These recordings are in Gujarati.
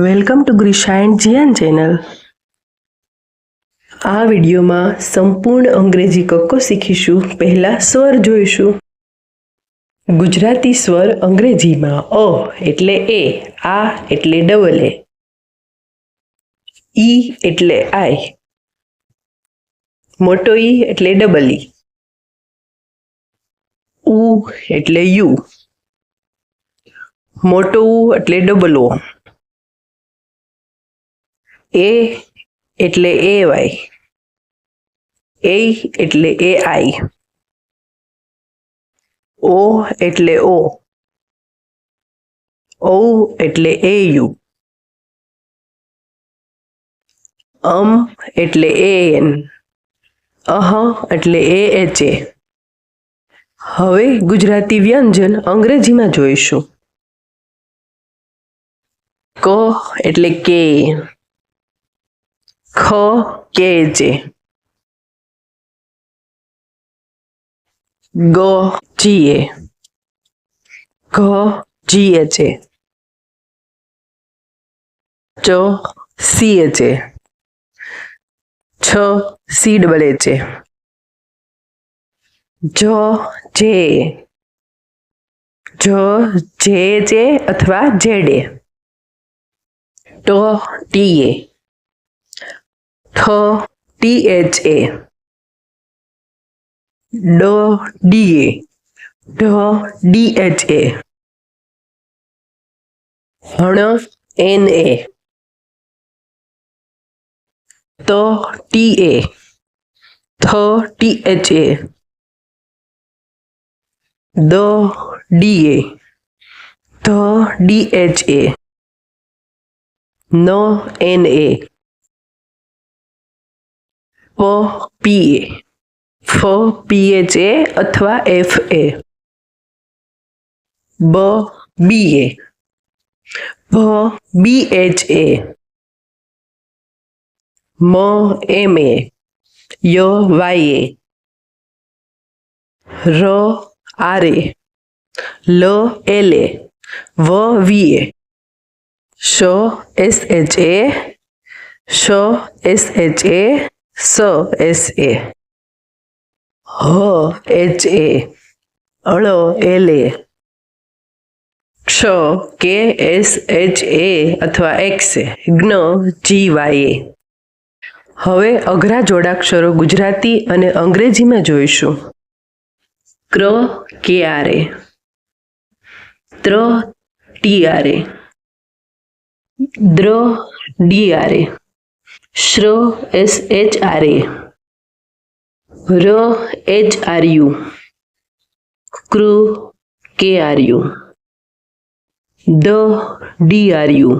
Welcome to Grisha and Jiyan channel. આ વિડીયોમાં સંપૂર્ણ અંગ્રેજી કક્કો શીખીશું। પહેલા સ્વર જોઈશું। ગુજરાતી સ્વર અંગ્રેજીમાં અ એટલે એ, આ એટલે ડબલ એ, ઈ એટલે આઈ, મોટો ઈ એટલે ડબલ ઈ, ઉ એટલે યુ, મોટો ઉ એટલે ડબલ ઓ, એ એટલે એ વાય, એ એટલે એ આઈ, ઓ એટલે ઓ, ઓ એટલે એ યુ, એટલે એ એન, અહ એટલે એ એચ એ। હવે ગુજરાતી વ્યંજન અંગ્રેજીમાં જોઈશું। ક એટલે કે, ખ કે છે, ગ જીએ, ઘ જીએ છે, ચ સીએ છે, છ સી ડબલ એ છે, જ જે, જ જે છે અથવા જેડે, ટ ટીએ, ઠ ટીએચ એ, ડ ડીએ, ઢ ડીએચ એ, હણ એન એ, ત ટી એ, થ ટીએચ એ, દ ડીએ, ધ ડીએચ એ, ન એન એ, પ પીએ, ફ પીએચ એ અથવા એફ એ, બ બીએ, ભ બીએચ એ, મ એમ એ, ય વાય એ, ર આર એ, લ એલ એ, વ વી એ, શ એસ એચ એ, શ એસ એચ એ, સ એસ એ, હ એચ એ, અળ એલ એ, ક્ષ કે એસ એચ એ અથવા એક્સ એ, જ્ઞ જી વાય એ। હવે અઘરા જોડાક્ષરો ગુજરાતી અને અંગ્રેજીમાં જોઈશું। ક્ર કે આર એ, ત્ર ટી આર એ, દ્ર ડી આર એ, શ્ર એસ એચ આર એ, ર એચ આર યુ, કૃ કે આર યુ, દ ડી આર યુ,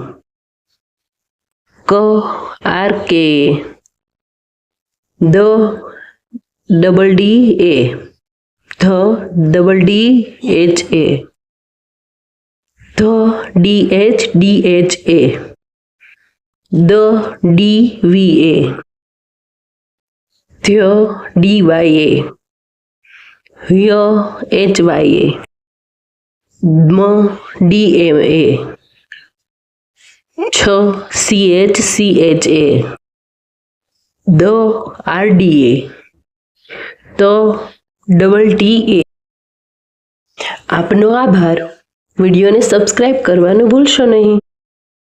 ક આર કે એ, દ ડબલ ડી એ, ધ ડબલ ડી એચ એ, ધ ડી એચ એ, દ ડી વી એ, ધ્ય ડી વાય એ, ય એચ વાય એ, મ ડી એમ એ, છ સી એચ એ, દ આર ડી એ, ત ડબલ ટી એ। આપનો આભાર। વિડીયોને સબસ્ક્રાઇબ કરવાનું ભૂલશો નહીં।